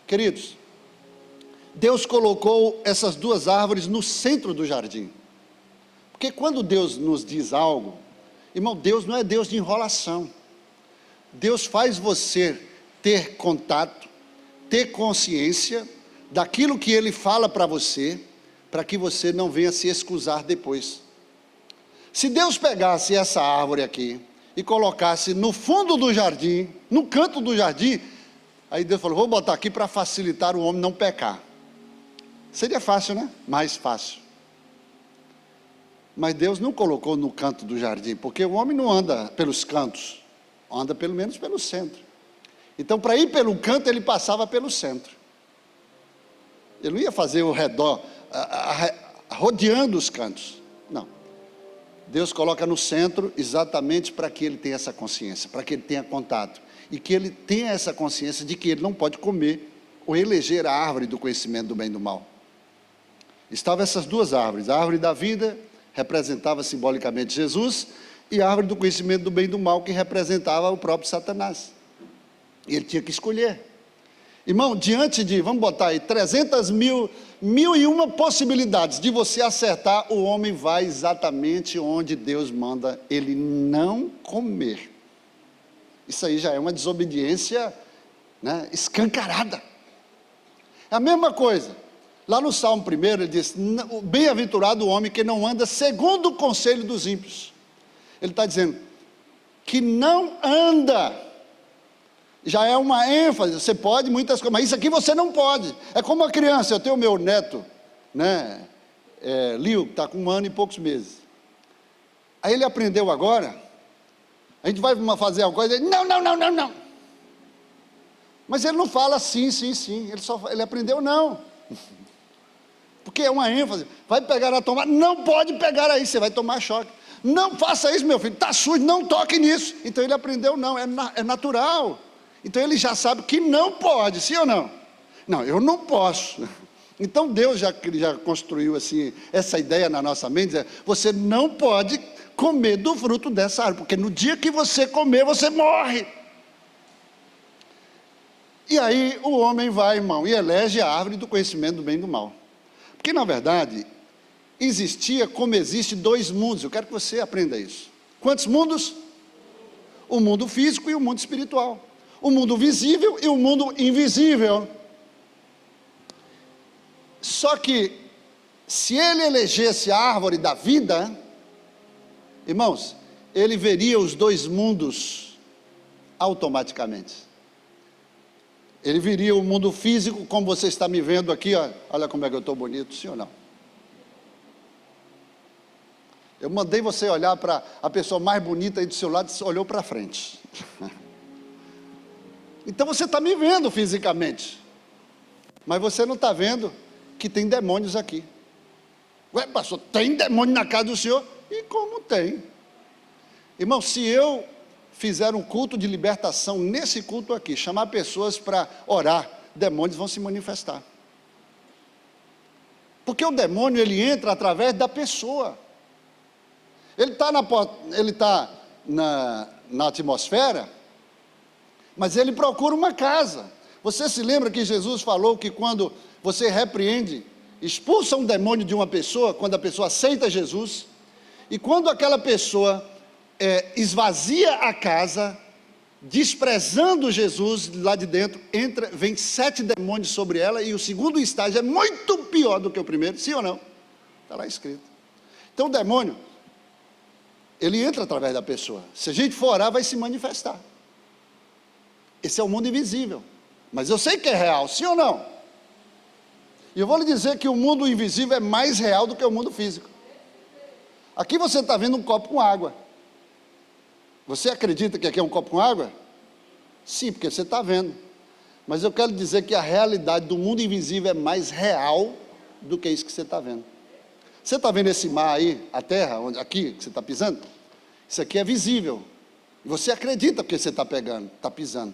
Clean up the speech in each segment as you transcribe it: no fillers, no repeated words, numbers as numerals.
Queridos, Deus colocou essas duas árvores no centro do jardim. Porque quando Deus nos diz algo, irmão, Deus não é Deus de enrolação. Deus faz você ter contato, ter consciência daquilo que Ele fala para você, para que você não venha se excusar depois. Se Deus pegasse essa árvore aqui e colocasse no fundo do jardim, no canto do jardim, aí Deus falou, vou botar aqui para facilitar o homem não pecar. Seria fácil, né? Mais fácil. Mas Deus não colocou no canto do jardim, porque o homem não anda pelos cantos, anda pelo menos pelo centro. Então, para ir pelo canto, ele passava pelo centro. Ele não ia fazer o redor, rodeando os cantos. Não. Deus coloca no centro exatamente para que ele tenha essa consciência, para que ele tenha contato. E que ele tenha essa consciência de que ele não pode comer ou eleger a árvore do conhecimento do bem e do mal. Estavam essas duas árvores, a árvore da vida, representava simbolicamente Jesus, e a árvore do conhecimento do bem e do mal, que representava o próprio Satanás. E ele tinha que escolher. Irmão, diante de, vamos botar aí, 300.001 possibilidades de você acertar, o homem vai exatamente onde Deus manda ele não comer. Isso aí já é uma desobediência, né, escancarada. É a mesma coisa. Lá no Salmo 1, ele diz, bem-aventurado o homem que não anda segundo o conselho dos ímpios. Ele está dizendo que não anda. Já é uma ênfase, você pode muitas coisas, mas isso aqui você não pode. É como uma criança, eu tenho o meu neto, né, Lio, que está com 1 ano e poucos meses. Aí ele aprendeu agora, a gente vai fazer alguma coisa, ele, não. Mas ele não fala sim, ele aprendeu não. Porque é uma ênfase, vai pegar na tomada, não pode pegar aí, você vai tomar choque. Não faça isso, meu filho, está sujo, não toque nisso. Então ele aprendeu não, é natural. Então ele já sabe que não pode, sim ou não? Não, eu não posso. Então Deus já construiu assim, essa ideia na nossa mente, você não pode comer do fruto dessa árvore, porque no dia que você comer, você morre. E aí o homem vai, irmão, e elege a árvore do conhecimento do bem e do mal. Porque na verdade, existia como existe 2 mundos, eu quero que você aprenda isso. Quantos mundos? O mundo físico e o mundo espiritual. O mundo visível e o mundo invisível. Só que, se ele elegesse a árvore da vida, irmãos, ele veria os 2 mundos automaticamente. Ele viria o mundo físico, como você está me vendo aqui, ó, olha como é que eu estou bonito, sim ou não? Eu mandei você olhar para a pessoa mais bonita aí do seu lado, você olhou para frente. Então você está me vendo fisicamente, mas você não está vendo que tem demônios aqui. Ué, pastor, tem demônio na casa do senhor? E como tem? Irmão, se eu fizer um culto de libertação nesse culto aqui, chamar pessoas para orar, demônios vão se manifestar. Porque o demônio, ele entra através da pessoa. Ele está na atmosfera, mas ele procura uma casa. Você se lembra que Jesus falou que quando você repreende, expulsa um demônio de uma pessoa, quando a pessoa aceita Jesus, e quando aquela pessoa esvazia a casa, desprezando Jesus lá de dentro, vem 7 demônios sobre ela, e o segundo estágio é muito pior do que o primeiro, sim ou não? Está lá escrito. Então o demônio, ele entra através da pessoa. Se a gente for orar, vai se manifestar. Esse é o mundo invisível, mas eu sei que é real, sim ou não? E eu vou lhe dizer que o mundo invisível é mais real do que o mundo físico. Aqui você está vendo um copo com água. Você acredita que aqui é um copo com água? Sim, porque você está vendo. Mas eu quero dizer que a realidade do mundo invisível é mais real do que isso que você está vendo. Você está vendo esse mar aí, a terra, aqui que você está pisando? Isso aqui é visível. Você acredita porque você está pisando.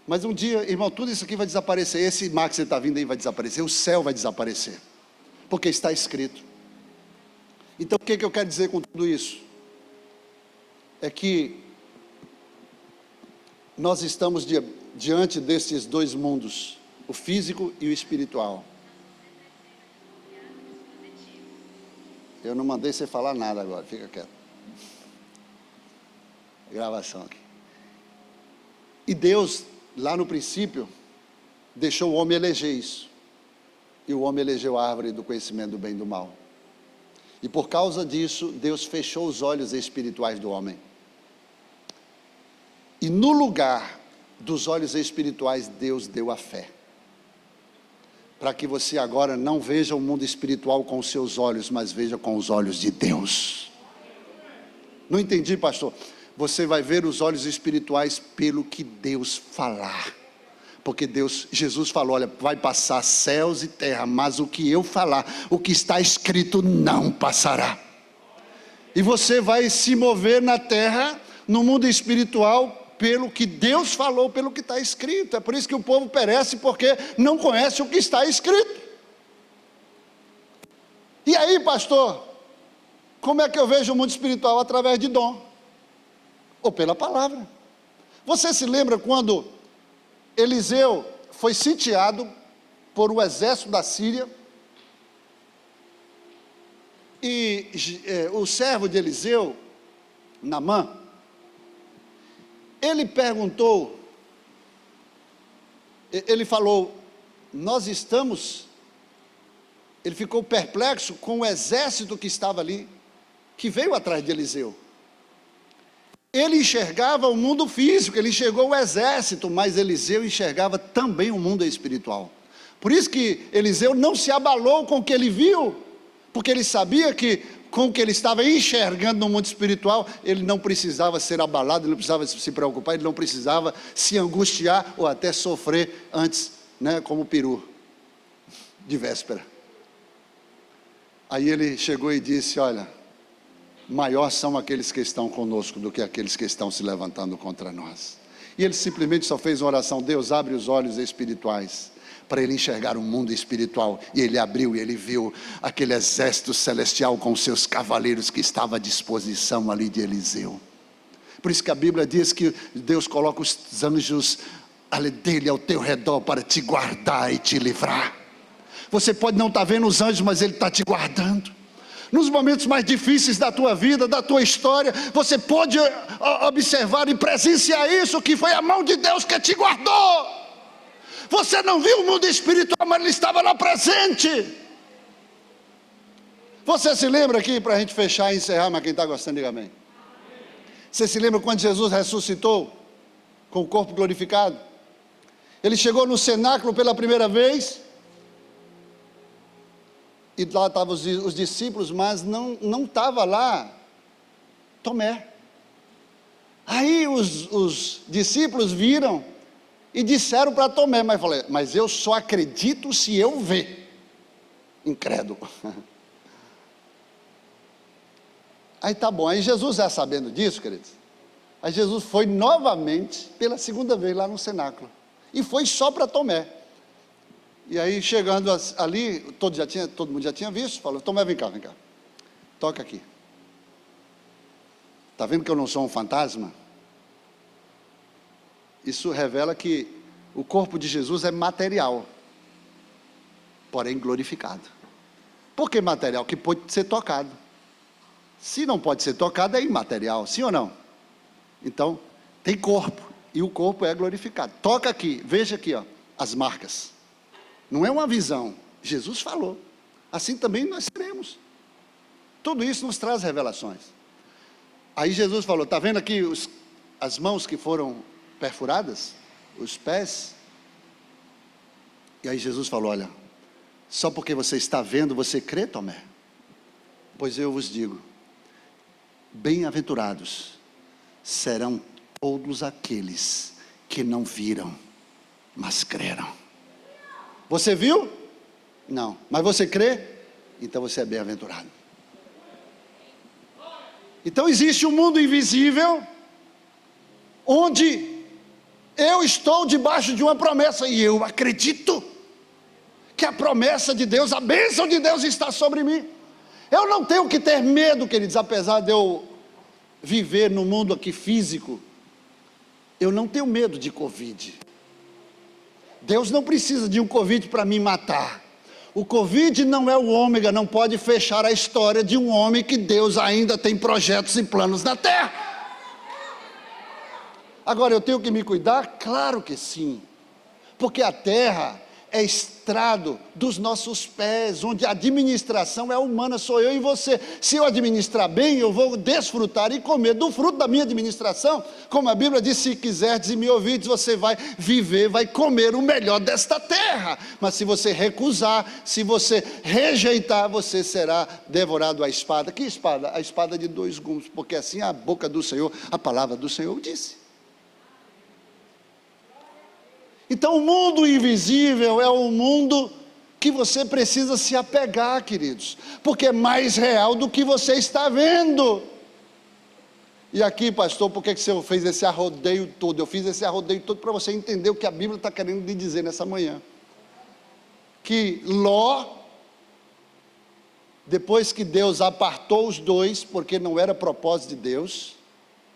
Mas um dia, irmão, tudo isso aqui vai desaparecer. Esse mar que você está vindo aí vai desaparecer. O céu vai desaparecer. Porque está escrito. Então o que eu quero dizer com tudo isso? É que nós estamos diante desses 2 mundos. o físico e o espiritual. Eu não mandei você falar nada agora, fica quieto. Gravação aqui. E Deus, lá no princípio, deixou o homem eleger isso. E o homem elegeu a árvore do conhecimento do bem e do mal. E por causa disso, Deus fechou os olhos espirituais do homem. E no lugar dos olhos espirituais, Deus deu a fé. Para que você agora não veja o mundo espiritual com os seus olhos, mas veja com os olhos de Deus. Não entendi, pastor. Você vai ver os olhos espirituais pelo que Deus falar. Porque Jesus falou, olha, vai passar céus e terra, mas o que eu falar, o que está escrito não passará. E você vai se mover na terra, no mundo espiritual, pelo que Deus falou, pelo que está escrito. É por isso que o povo perece, porque não conhece o que está escrito. E aí, pastor, como é que eu vejo o mundo espiritual? Através de dom, ou pela palavra. Você se lembra quando Eliseu foi sitiado por um exército da Síria, e o servo de Eliseu, Naamã, ele perguntou, ele falou, ele ficou perplexo com o exército que estava ali, que veio atrás de Eliseu. Ele enxergava o mundo físico, ele enxergou o exército, mas Eliseu enxergava também o mundo espiritual. Por isso que Eliseu não se abalou com o que ele viu, porque ele sabia que com o que ele estava enxergando no mundo espiritual, ele não precisava ser abalado, ele não precisava se preocupar, ele não precisava se angustiar ou até sofrer antes, como o peru de véspera. Aí ele chegou e disse, olha, maior são aqueles que estão conosco do que aqueles que estão se levantando contra nós. E ele simplesmente só fez uma oração, Deus abre os olhos espirituais, para ele enxergar o mundo espiritual, e ele abriu e ele viu aquele exército celestial com seus cavaleiros que estava à disposição ali de Eliseu. Por isso que a Bíblia diz que Deus coloca os anjos dele ao teu redor para te guardar e te livrar. Você pode não estar vendo os anjos, mas ele está te guardando. Nos momentos mais difíceis da tua vida, da tua história, você pode observar e presenciar isso, que foi a mão de Deus que te guardou. Você não viu o mundo espiritual, mas ele estava lá presente. Você se lembra aqui, para a gente fechar e encerrar, mas quem está gostando, diga amém. Você se lembra quando Jesus ressuscitou, com o corpo glorificado? Ele chegou no cenáculo pela primeira vez, e lá estavam os discípulos, mas não estava lá Tomé. Aí os discípulos viram, e disseram para Tomé, mas eu só acredito se eu ver. Incrédulo. Aí tá bom, aí Jesus já sabendo disso, queridos, aí Jesus foi novamente, pela segunda vez lá no cenáculo, e foi só para Tomé. E aí chegando ali, todo mundo já tinha visto, falou, Tomé, vem cá, toca aqui. Está vendo que eu não sou um fantasma? Isso revela que o corpo de Jesus é material, porém glorificado. Por que material? Que pode ser tocado. Se não pode ser tocado, é imaterial, sim ou não? Então, tem corpo, e o corpo é glorificado. Toca aqui, veja aqui, as marcas. Não é uma visão, Jesus falou. Assim também nós seremos. Tudo isso nos traz revelações. Aí Jesus falou, está vendo aqui as mãos que foram perfuradas, os pés? E aí Jesus falou, olha, só porque você está vendo, você crê, Tomé? Pois eu vos digo, bem-aventurados serão todos aqueles que não viram, mas creram. Você viu? Não. Mas você crê? Então você é bem-aventurado. Então existe um mundo invisível, onde eu estou debaixo de uma promessa, e eu acredito que a promessa de Deus, a bênção de Deus está sobre mim. Eu não tenho que ter medo, queridos, apesar de eu viver no mundo aqui físico, eu não tenho medo de Covid. Deus não precisa de um Covid para me matar. O Covid não é o ômega, não pode fechar a história de um homem que Deus ainda tem projetos e planos na terra. Agora, eu tenho que me cuidar? Claro que sim, porque a terra é estrado dos nossos pés, onde a administração é humana, sou eu e você. Se eu administrar bem, eu vou desfrutar e comer do fruto da minha administração, como a Bíblia diz, se quiserdes e me ouvirdes, você vai viver, vai comer o melhor desta terra. Mas se você recusar, se você rejeitar, você será devorado à espada. Que espada? A espada de dois gumes, porque assim a boca do Senhor, a palavra do Senhor disse. Então o mundo invisível é o mundo que você precisa se apegar, queridos, porque é mais real do que você está vendo. E aqui, pastor, por que você fez esse arrodeio todo? Eu fiz esse arrodeio todo para você entender o que a Bíblia está querendo lhe dizer nessa manhã. Que Ló, depois que Deus apartou os dois, porque não era propósito de Deus,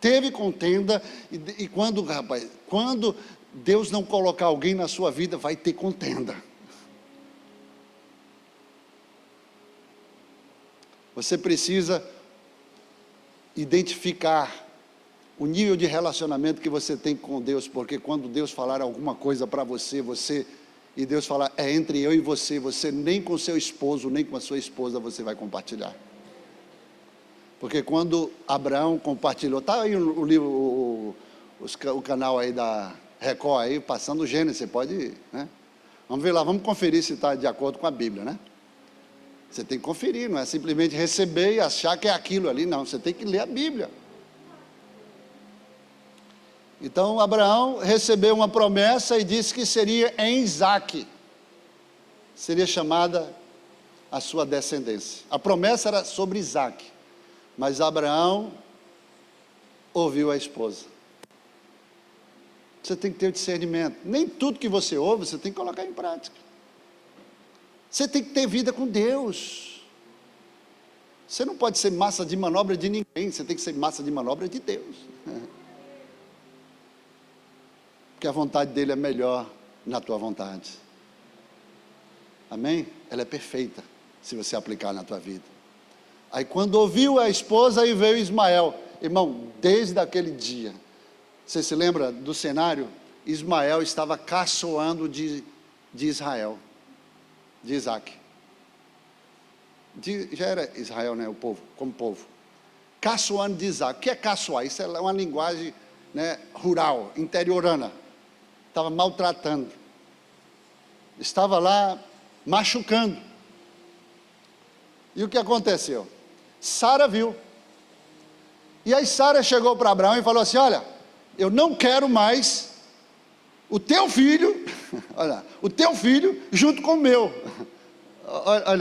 teve contenda, e quando Deus não colocar alguém na sua vida, vai ter contenda. Você precisa identificar o nível de relacionamento que você tem com Deus, porque quando Deus falar alguma coisa para você, e Deus falar, é entre eu e você nem com seu esposo, nem com a sua esposa você vai compartilhar. Porque quando Abraão compartilhou, está aí o livro, o canal aí da Record aí, passando o Gênesis, você pode, né? Vamos ver lá, vamos conferir se está de acordo com a Bíblia, né? Você tem que conferir, não é simplesmente receber e achar que é aquilo ali, não, você tem que ler a Bíblia. Então Abraão recebeu uma promessa e disse que seria em Isaque, seria chamada a sua descendência. A promessa era sobre Isaque, mas Abraão ouviu a esposa. Você tem que ter o discernimento. Nem tudo que você ouve, você tem que colocar em prática. Você tem que ter vida com Deus. Você não pode ser massa de manobra de ninguém, você tem que ser massa de manobra de Deus. Porque a vontade dele é melhor na tua vontade. Amém? Ela é perfeita, se você aplicar na tua vida. Aí quando ouviu a esposa, aí veio Ismael. Irmão, desde aquele dia, você se lembra do cenário? Ismael estava caçoando de Israel, de Isaque. Já era Israel, né, o povo, como povo. Caçoando de Isaque. O que é caçoar? Isso é uma linguagem, né, rural, interiorana. Estava maltratando. Estava lá machucando. E o que aconteceu? Sara viu. E aí Sara chegou para Abraão e falou assim, olha, eu não quero mais o teu filho, olha, o teu filho junto com o meu. Olha,